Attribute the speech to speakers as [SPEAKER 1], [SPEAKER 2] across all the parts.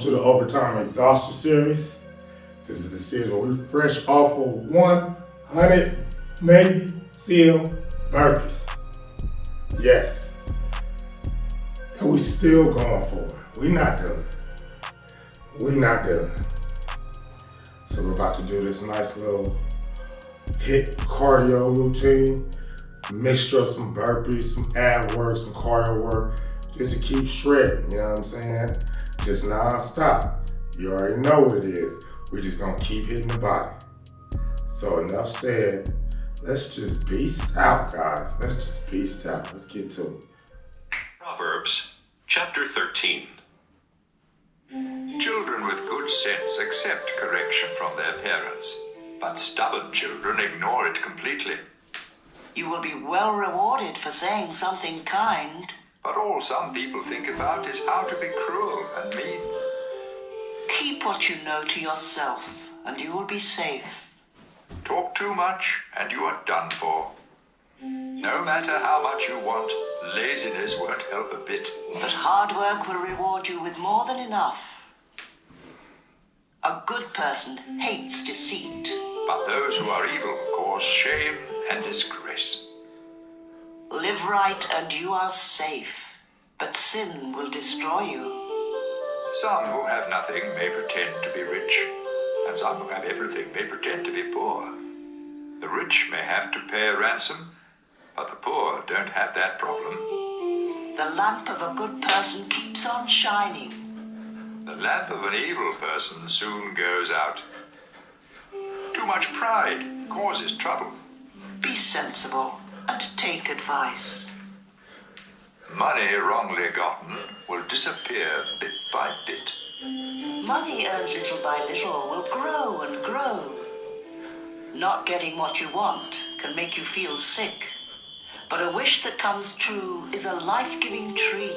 [SPEAKER 1] to the Overtime Exhaustion Series. This is the series where we fresh off of 100 Navy SEAL burpees. Yes. And we still going for it. We're not done. We're not done. So we're about to do this nice little HIIT cardio routine. Mixture of some burpees, some ab work, some cardio work, just to keep shredding, you know what I'm saying? Just non-stop. You already know what it is. We're just gonna keep hitting the body. So enough said, let's just beast out, guys. Let's just beast out. Let's get to it.
[SPEAKER 2] Proverbs, chapter 13. Children with good sense accept correction from their parents, but stubborn children ignore it completely.
[SPEAKER 3] You will be well rewarded for saying something kind.
[SPEAKER 2] But all some people think about is how to be cruel and mean.
[SPEAKER 3] Keep what you know to yourself, and you will be safe.
[SPEAKER 2] Talk too much, and you are done for. No matter how much you want, laziness won't help a bit.
[SPEAKER 3] But hard work will reward you with more than enough. A good person hates deceit.
[SPEAKER 2] But those who are evil cause shame and disgrace.
[SPEAKER 3] Live right and you are safe, but sin will destroy you.
[SPEAKER 2] Some who have nothing may pretend to be rich, and some who have everything may pretend to be poor. The rich may have to pay a ransom, but the poor don't have that problem.
[SPEAKER 3] The lamp of a good person keeps on shining.
[SPEAKER 2] The lamp of an evil person soon goes out. Too much pride causes trouble.
[SPEAKER 3] Be sensible and take advice.
[SPEAKER 2] Money wrongly gotten will disappear bit by bit.
[SPEAKER 3] Money earned little by little will grow and grow. Not getting what you want can make you feel sick, but a wish that comes true is a life-giving tree.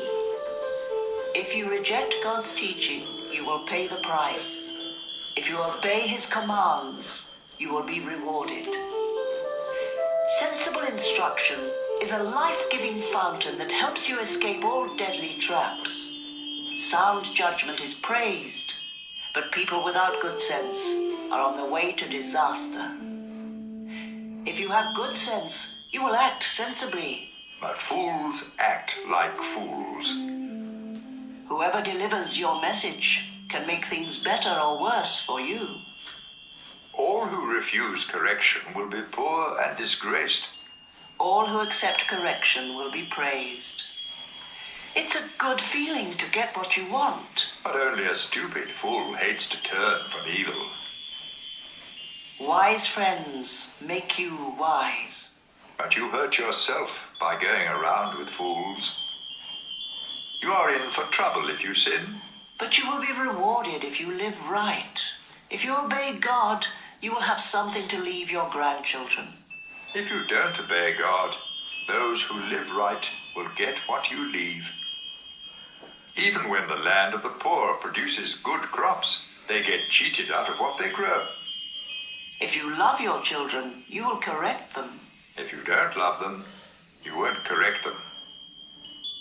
[SPEAKER 3] If you reject God's teaching, you will pay the price. If you obey His commands, you will be rewarded. Sensible instruction is a life-giving fountain that helps you escape all deadly traps. Sound judgment is praised, but people without good sense are on the way to disaster. If you have good sense, you will act sensibly.
[SPEAKER 2] But fools act like fools.
[SPEAKER 3] Whoever delivers your message can make things better or worse for you.
[SPEAKER 2] All who refuse correction will be poor and disgraced.
[SPEAKER 3] All who accept correction will be praised. It's a good feeling to get what you want.
[SPEAKER 2] But only a stupid fool hates to turn from evil.
[SPEAKER 3] Wise friends make you wise.
[SPEAKER 2] But you hurt yourself by going around with fools. You are in for trouble if you sin.
[SPEAKER 3] But you will be rewarded if you live right. If you obey God, you will have something to leave your grandchildren.
[SPEAKER 2] If you don't obey God, those who live right will get what you leave. Even when the land of the poor produces good crops, they get cheated out of what they grow.
[SPEAKER 3] If you love your children, you will correct them.
[SPEAKER 2] If you don't love them, you won't correct them.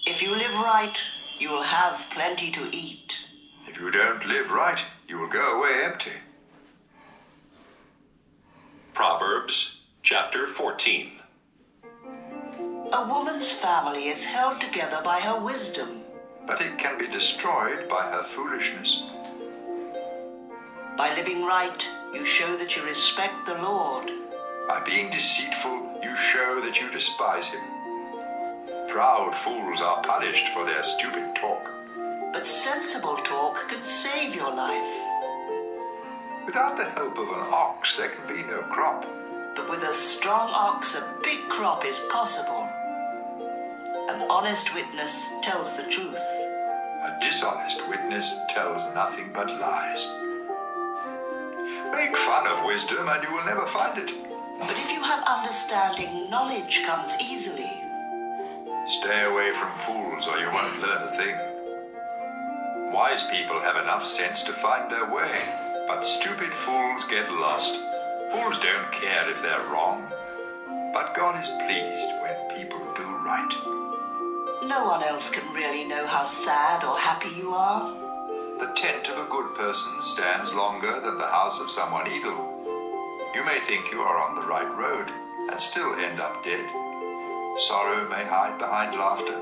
[SPEAKER 3] If you live right, you will have plenty to eat.
[SPEAKER 2] If you don't live right, you will go away empty. Proverbs, chapter 14.
[SPEAKER 3] A woman's family is held together by her wisdom.
[SPEAKER 2] But it can be destroyed by her foolishness.
[SPEAKER 3] By living right, you show that you respect the Lord.
[SPEAKER 2] By being deceitful, you show that you despise Him. Proud fools are punished for their stupid talk.
[SPEAKER 3] But sensible talk can save your life.
[SPEAKER 2] Without the help of an ox, there can be no crop.
[SPEAKER 3] But with a strong ox, a big crop is possible. An honest witness tells the truth.
[SPEAKER 2] A dishonest witness tells nothing but lies. Make fun of wisdom and you will never find it.
[SPEAKER 3] But if you have understanding, knowledge comes easily.
[SPEAKER 2] Stay away from fools or you won't learn a thing. Wise people have enough sense to find their way, but stupid fools get lost. Fools don't care if they're wrong, but God is pleased when people do right.
[SPEAKER 3] No one else can really know how sad or happy you are.
[SPEAKER 2] The tent of a good person stands longer than the house of someone evil. You may think you are on the right road and still end up dead. Sorrow may hide behind laughter,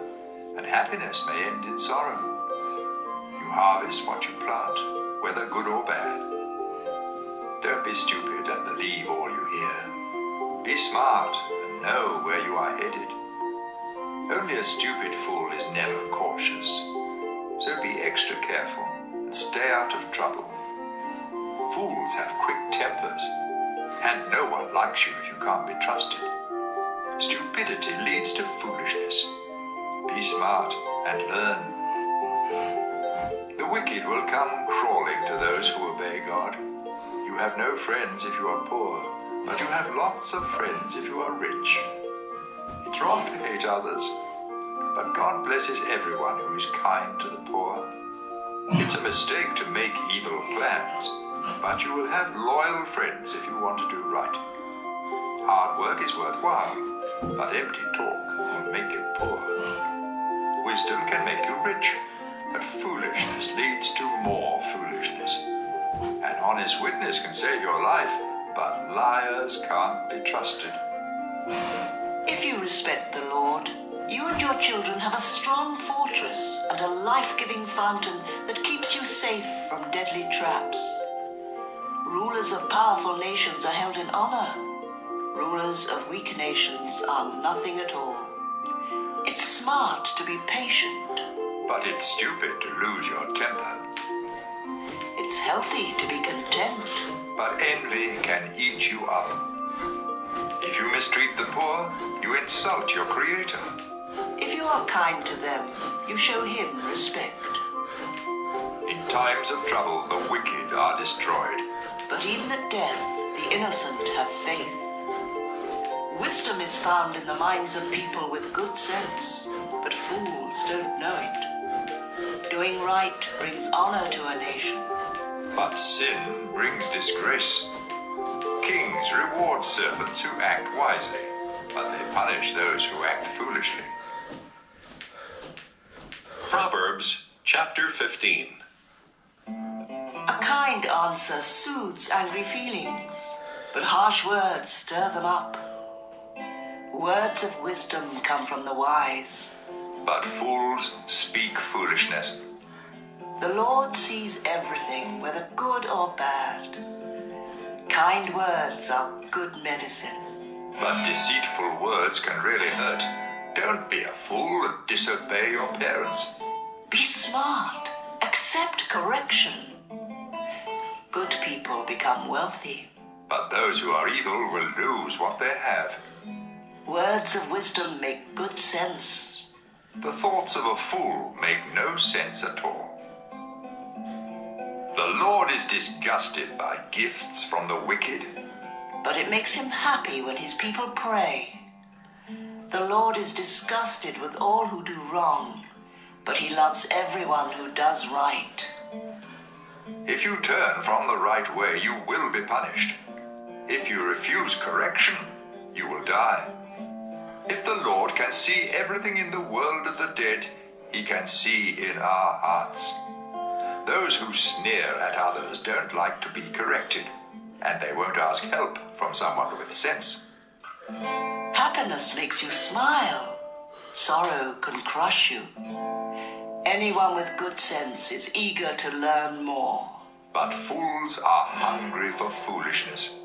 [SPEAKER 2] and happiness may end in sorrow. You harvest what you plant, whether good or bad. Don't be stupid and believe all you hear. Be smart and know where you are headed. Only a stupid fool is never cautious, so be extra careful and stay out of trouble. Fools have quick tempers, and no one likes you if you can't be trusted. Stupidity leads to foolishness. Be smart and learn. The wicked will come crawling to those who obey God. You have no friends if you are poor, but you have lots of friends if you are rich. It's wrong to hate others, but God blesses everyone who is kind to the poor. It's a mistake to make evil plans, but you will have loyal friends if you want to do right. Hard work is worthwhile, but empty talk will make you poor. Wisdom can make you rich, but foolishness leads to more foolishness. An honest witness can save your life, but liars can't be trusted.
[SPEAKER 3] If you respect the Lord, you and your children have a strong fortress and a life-giving fountain that keeps you safe from deadly traps. Rulers of powerful nations are held in honor. Rulers of weak nations are nothing at all. It's smart to be patient.
[SPEAKER 2] But it's stupid to lose your temper.
[SPEAKER 3] It's healthy to be content.
[SPEAKER 2] But envy can eat you up. If you mistreat the poor, you insult your Creator.
[SPEAKER 3] If you are kind to them, you show Him respect.
[SPEAKER 2] In times of trouble, the wicked are destroyed.
[SPEAKER 3] But even at death, the innocent have faith. Wisdom is found in the minds of people with good sense, but fools don't know it. Doing right brings honor to a nation.
[SPEAKER 2] But sin brings disgrace. Kings reward servants who act wisely, but they punish those who act foolishly. Proverbs chapter 15.
[SPEAKER 3] A kind answer soothes angry feelings, but harsh words stir them up. Words of wisdom come from the wise,
[SPEAKER 2] but fools speak foolishness.
[SPEAKER 3] The Lord sees everything, whether good or bad. Kind words are good medicine.
[SPEAKER 2] But deceitful words can really hurt. Don't be a fool and disobey your parents.
[SPEAKER 3] Be smart. Accept correction. Good people become wealthy,
[SPEAKER 2] but those who are evil will lose what they have.
[SPEAKER 3] Words of wisdom make good sense.
[SPEAKER 2] The thoughts of a fool make no sense at all. The Lord is disgusted by gifts from the wicked,
[SPEAKER 3] but it makes Him happy when His people pray. The Lord is disgusted with all who do wrong, but He loves everyone who does right.
[SPEAKER 2] If you turn from the right way, you will be punished. If you refuse correction, you will die. If the Lord can see everything in the world of the dead, He can see in our hearts. Those who sneer at others don't like to be corrected, and they won't ask help from someone with sense.
[SPEAKER 3] Happiness makes you smile. Sorrow can crush you. Anyone with good sense is eager to learn more.
[SPEAKER 2] But fools are hungry for foolishness.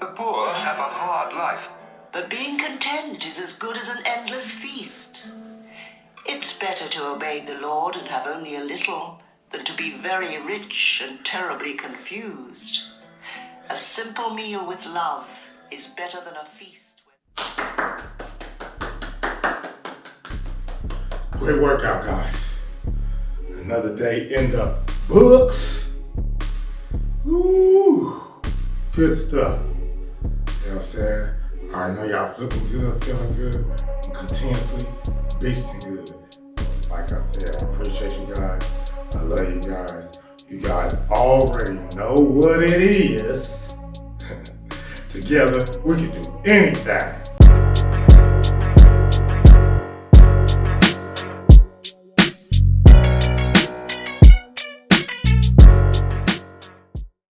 [SPEAKER 2] The poor have a hard life,
[SPEAKER 3] but being content is as good as an endless feast. It's better to obey the Lord and have only a little than to be very rich and terribly confused. A simple meal with love is better than a feast.
[SPEAKER 1] Great workout, guys. Another day in the books. Ooh, good stuff. You know what I'm saying? I know y'all looking good, feeling good, and continuously beasting good. Like I said, I appreciate you guys. I love you guys. You guys already know what it is. Together, we can do anything.